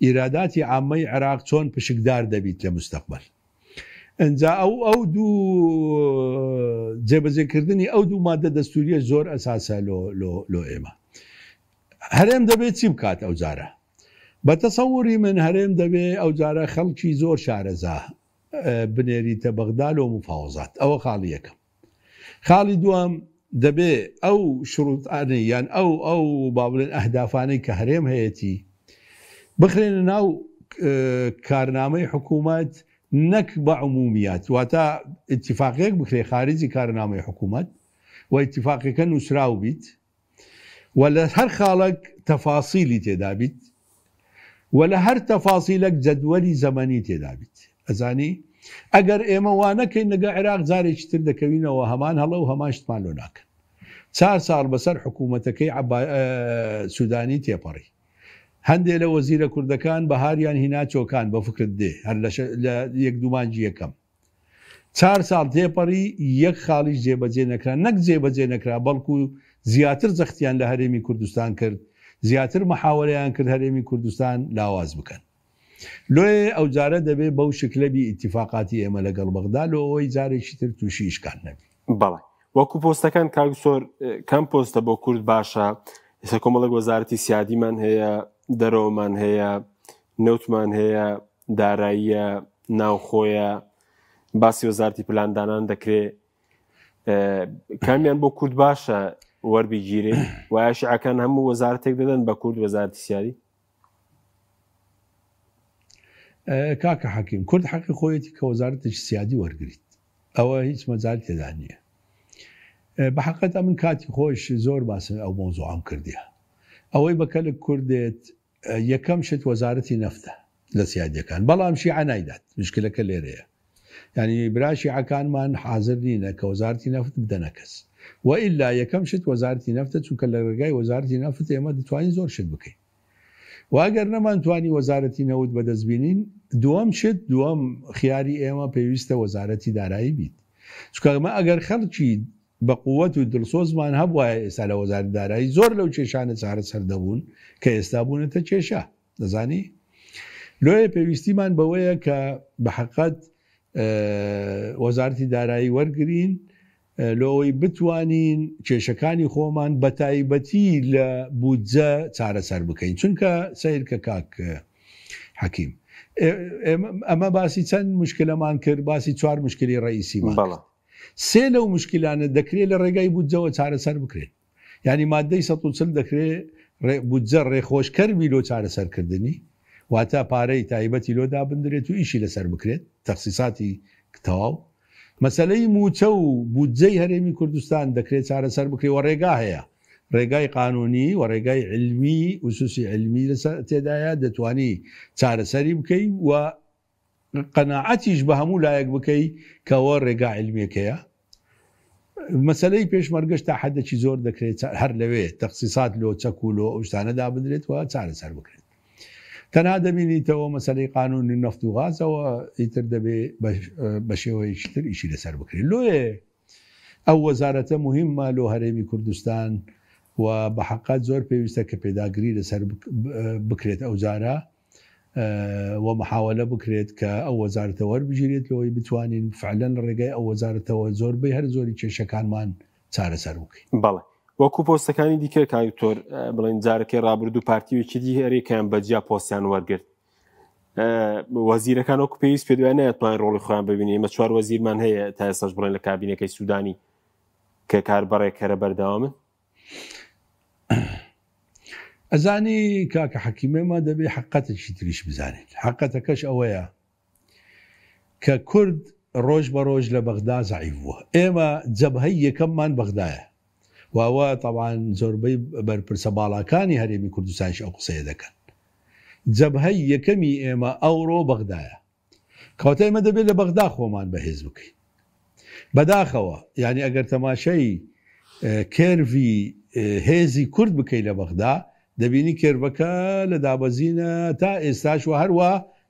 ئیراداتی عامەی عێراق چۆن پشکدار دەبیت لە مستەقبل ئەنجا ئەو دوو جێبەجێکردنی ئەو دوو مادە دەستوریە زۆر ئەساسە لۆ ئێمە هەرێم دەبێت چی بکات ئەو جارە بە تەسەووری من هەرێم دەبێ ئەو جارە خەڵکی زۆر شارەزا بنێریتە بەغدا و مفاوەزات ئەوە خاڵی یەکەم خاڵی دووەم دەبێ ئەو شروطانەی یان ئەو با بڵێن ئەهدافانەی کە هەرێم هەیەی بخرێنە ناو کارنامەی حکوومەت نەک بە عمومیات واتە اتفاقیەک بکرێ خارجی کارنامەی حکوومەت و اتفاقەکە نووسراو بیت و لە هەر خاڵک تەفاسیلی تێدا بیت و لە هەر تەفاسیلەک جەدوەلی زەمەنی تێدا بیت ئەزانی ئەگەر ئێمە وانەکەین لەگە عێراق جارێکی تر دەکەوینەوە هەمان هەڵە و هەمان شتمان لۆ ناکەن 4 ساڵ بەسەر حکوومەتەکەی سوودانی تێپەڕی هەندێک لە وەزیرە کوردەکان بەهاریان هینا چۆکان بە فکرت دێ هەر لە یەک دومانجی یەکەم 4 ساڵ تێپەڕی یەک خاڵیش جێبەجێ نەکرا نەک جێبەجێ نەکرا بەڵکو زیاتر زەختیان لە هەرێمی کوردستان کرد زیاتر مەحاوەلەیان کرد هەرێمی کوردستان لاواز بکەن لۆێ ئەو جارە دەبێ بەو شکلەبی ئیتیفاقاتی ئێمە لەگەڵ بەغدا لەوەی جارێکی تر تووشی ئیشکان نەبی بەڵێ وەکو پۆستەکان کاگسۆر کەم پۆستە بۆ کورد باشە ئێستا کۆمەڵک وەزارەتی سیادیمان هەیە دەرەوەمان هەیە نەوتمان هەیە داراییە ناوخۆیە باسی وەزارەتی پلاندانان دەکرێت کامیان بۆ کورد باشە وەربگیرێ وایە شیعەکان هەموو وەزارەتێک دەدەن بە کورد وەزارەتی سیادی کاکە حەکیم کورد حەقی خۆیەتی کە وەزارەتێکی سیادی وەرگریت ئەوە هیچ مەجال تێدا نییە بە حەقیقەت من کاتی خۆش زۆر باسم ئەو مۆزوعام کردیە ئەوەی بەکەلک کوردێت یەکەم شت وەزارەتی نەفتە لە سیادیەکان بەڵام شیعە نایدات مشکلەکە لێرەیە ینی برا شیعەکانمان حاضر نینە کە وەزارەتی نەفت بدەنە کەس وئیلا یەکەم شت وەزارەتی نەفتە چونکە لە ڕێگای وەزارەتی نەفت ئێمە دەتوانین زۆر شت بکەین واگەر نەمانتوانی وەزارەتی نەوت بەدەستبینین دووەم خیاری ئێمە پێویستە وەزارەتی دارایی بیت چکەمە ئەگەر خەڵکی بە قووەت و دڵسۆزمان هەبوایە ئێستا لە وەزارەتی دارایی زۆر لەو کێشانە چارەسەر دەبوون کە ئێستا بوونەتە کێشە دەزانی لۆیە پێویستیمان بەوەیە کە بە حەقیقەت وەزارەتی دارایی وەرگرین لەوەی بتوانین کێشەکانی خۆمان بە تایبەتی لە بودجە چارەسەر بکەین چونکە سیر کە کاک حەکیم ئەمە باسی چەند مشکلەمان کرد باسی 4 مشکلی ڕئیسیمان سێ لەو مشکلانە دەکرێت لە ڕێگای بودجەوە چارەسەر بکرێت ینی مادەی 140 دەکرێت بودجە ڕێخۆشکەربی لۆ چارەسەرکردنی واتە پارەی تایبەتی لۆدا بندرێت و ئیشی لەسەر بکرێت تەخسیساتی تەواو مەسەلەی موچە و بودجەی هەرێمی کوردستان دەکرێت چارەسەر بکرێت و ڕێگا هەیە ڕێگای قانونی و ڕێگای علمی وسوسی علمی تێدایە دەتوانی چارەسەری بکەی و قەناعەتیش بە هەموو لایەک بکەی کەەوە ڕێگا علمیەکەیە مەسەلەی پێشمەرگەشت تا حەدێکی زۆر دەکرێت هەر لەوێ تەخسیسات لۆ چەک و لۆ ئەو شتانەدا بدرێت و چارەسەر بکرێت تەنها دەبینیتەوە مەسەلەی قانونی نەفت و غازەوە ئیتر دەبێ بە شێوەیەکی تر ئیشی لەسەر بکرێت لۆیە ئەو وەزارەتە مهمە لۆ هەرێمی کوردستان و بە حەقات زۆر پێویستە کە پێداگری لەسەر بکرێت ئەو جارە و محاولە بکرێت کە ئەو وەزارەتە وەربگیرێت لەوەی بتوانین فعلەن ڕێگای ئەو وەزارەتەوە زۆربەی هەر زۆری کێشەکانمان چارەسەر بکەین بەڵێ وەکو پۆستەکانی دیکە کاکتۆر بڵێن جارەکەی ڕابردوو پارتیوێکی دی هەرێکیان بەجیا پۆستیان وەرگرت وەزیرەکان وەکو پێویست پێ دوای نایەتوانین ڕۆڵی خۆیان ببینێ ئێمە 4 وەزیرمان هەیە تا ئێستاش بڵێن لە کابینەکەی سوودانی کە کاربەڕێک هەرە بەردەوامن. ئەزانی کاکە حەکیمێمە دەبێ حقەتێکی تریش بزانێت. حقەتەکەش ئەوەیە کە کورد ڕۆژ بە ڕۆژ لە بەغدا زەعیف بووە. ئێمە جەبهەی یەکەممان بەغدایە واوە تەواان زۆربەی بەرپرسە باڵاکانی هەرێمی کوردستانش ئەو قسەیە دەکەن. جەبهەی یەکەمی ئێمە ئەوڕۆ بەغدایە کەواتە ئێمە دەبێت لە بەغدا خۆمان بەهێز بکەین. بەداخەوە یعنی ئەگەر تەماشای کێرڤی هێزی کورد بکەی لە بەغدا دەبینی کێربەکە لە دابەزینە تا ئێستاش و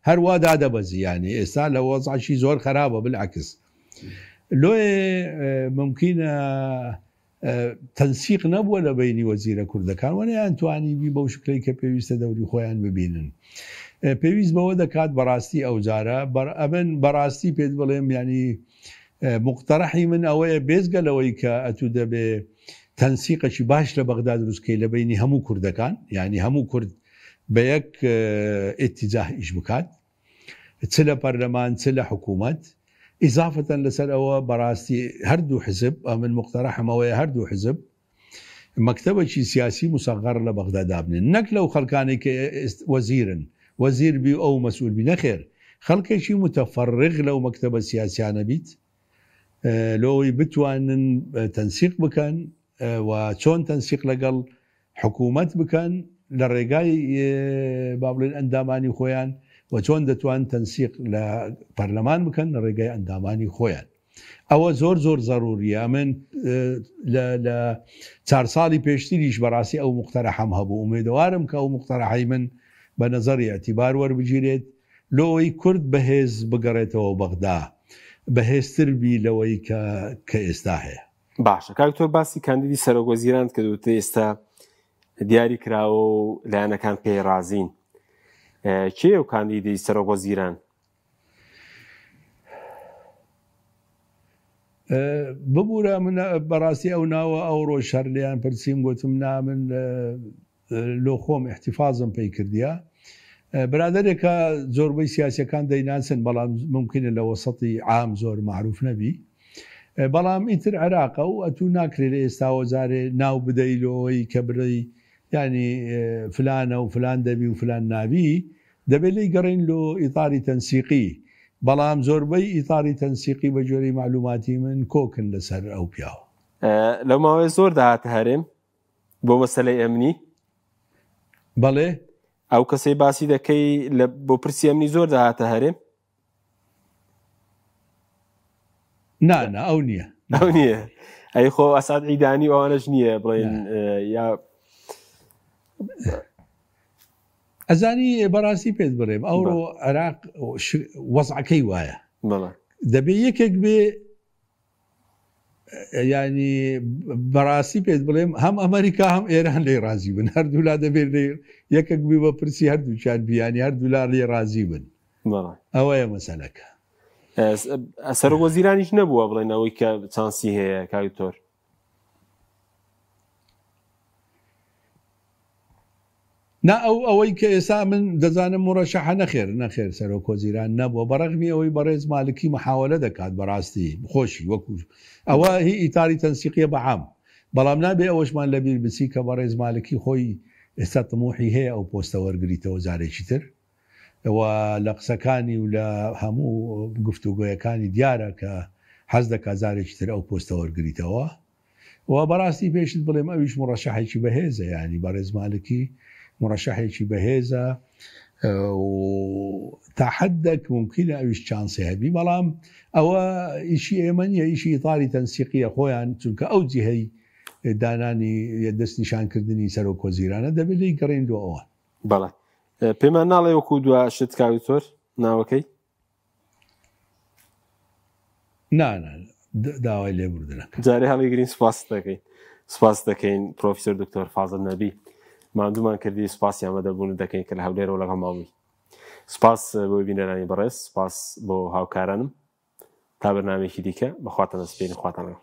هەروە دادەبەزی یانی ئێستا لە وەزعشی زۆر خراپە بالعکس. لۆێ ممکنە تەنسیق نەبووە لە بینی وەزیرە کوردەکان وەنیان توانی بی بەو شکلەی کە پێویستە دەوری خۆیان ببینن. پێویست بەوە دەکات بەڕاستی ئەوجارە ئەمن بەڕاستی پێت بڵێم ینی مقتەرەحی من ئەوەیە بێزگەلەوەی کە ئەتو دەبێ تەنسیقەکی باش لە بەغدا دروستکەی لە بینی هەموو کوردەکان ینی هەموو کورد بە یەک ئێتیجاه ئیش بکات چ لە پەرلەمان چ لە حکوومەت ئیزافەتەن لەسەر ئەوە بەڕاستی هەردوو حزب ئەمن مقتەرەحەمەوەیە هەردوو حزب مەکتەبێکی سیاسی مسەغەر لە بەغدا دابنێن نەک لەو خەڵکانی کە وەزیرن وەزیر بی ئەو مەسئول بی نەخێر خەڵکێکی متەفەرغ لەو مەکتەبە سیاسیانە بیت لۆی بتوانن تەنسیق بکەن و چۆن تەنسیق لەگەڵ حکوومەت بکەن لە ڕێگای با بڵێن ئەندامانی خۆیان و چۆن دەتوان تەنسیق لە پەرلەمان بکەن لە ڕێگای ئەندامانی خۆیان. ئەوە زۆر زۆر ضروریە. من لە 4 ساڵی پێشتریش بەڕاستی ئەو مقتەرەحەم هەبوو ئومێدەوارم کە ئەو مقتەرەحەی من بە نەزەری ئەتیبار وەربگیرێت لۆی کورد بەهێز بگەڕێتەوە بەغدا بەهێزتر بی لەوەی کە ئێستا هەیە. باشە کاکتۆر باسی کاندیدی سەرۆکوەزیران کە دوتە ئێستا دیاری کراوە و لایەنەکان پێی رازین کێ و کاندیدی سەرۆکوەزیران؟ ببوورە من بەڕاستی ئەو ناوە ئەو ڕۆژ هەر لێیان پرسییم گوتم نامن لۆ خۆم احتیفازم پێی کردیە. برادێکە زۆربەی سیاسەکان دەیناسن بەڵام ممکنە لە وەسەتی عام زۆر معروف نەبی بەڵام ئیتر عێراقە و ئەتو ناکرێت لە ئێستا وەزارێ ناو بدەیلەوەی کە بڕی ینی فلانە و فلان دەبی و فلان نابی دەبێت لی گەڕین لۆ ئیتاری تەنسیقی بەڵام زۆربەی ئیتاری تەنسیقی بە جۆری معلوماتی من کۆکن لەسەر ئەو پیاوە. لەو ماوەیە زۆر داهاتە هەرێم بۆ مەسەلەی ئەمنی بەڵێ ئەو کەسەی باسی دەکەی بۆ پرسی ئەمنی زۆر داهاتە هەرێم؟ نانە ئەو نییە ئەو نییە ئەی خۆ ئەساد عیدانی ئەوانەش نییە بڵێن یا ئەزانی بەڕاستی پێت بڕێم ئەوڕۆ عێراق وەزعەکەی وایە دەبێ یەکێک بێ ینی بەڕاستی پێت بڵێم هەم ئەمریکا هەم ئێران لێ رازی بن هەردوو لا دەبێت یەکێک بی بە پرسی هەردووچان بیانی هەردوو لا لێ رازی بن ئەوەیە مەسەلەکە. سەرۆکوەزیرانیش نەبووە بڵێن ئەوەی کە چانسی هەیە کاکتۆر؟ نا ئەوەی کە ئێستا من دەزانم مڕەشەحە نەخێر سەرۆکوەزیران نەبووە بەڕەغمی ئەوەی بەڕێز مالکی محاولە دەکات بەڕاستی خۆشی وەکو ئەوە هی ئیتاری تەنسیقیە بەعام بەڵام نابێ ئەوەشمان لەبیر بچی کە بەڕێز مالکی خۆی ئێستا تموحی هەیە ئەو پۆستە وەرگریتەوە جارێکی تر ئەوە لە قسەکانی و لە هەموو گفتوگۆیەکانی دیارە کە حەز دەکات جارێکی تر ئەو پۆستە وەرگریتەوە و بەڕاستی پێشت بڵێم ئەویش مڕەشەحێکی بەهێزە ینی بەڕێز مالکی مڕەشەحێکی بەهێزە تا حدێک ممکنە ئەویش چانسێ هەبی بەڵام ئەوە ئیشی ئێمە نیە ئیشی ئیتاری تەنسیقیە خۆیان چونکە ئەو جیهەی دانانی دەستنیشانکردنی سەرۆکوەزیرانە دەبێت لی گەڕین دو ئەوە. بەڵێ پێمان ناڵێ وەکو دووە شت کاکتۆر ناوەکەی؟ داوای لێبوردنەکە جارێ هەڵیگرین سپاس دەکەین پرۆفیسۆر دکتۆر فازڵ نەبی ماندوومان کردی سپاسی ئەمەدەبوون دەکەین کە لە هەولێرەوە لەگەڵ ماڵی. سپاس بۆ بینەرانی بەڕێز سپاس بۆ هاوکارانم تا بەرنامێکی دیکە بەخواتان دەسپێنی خواتانەوە.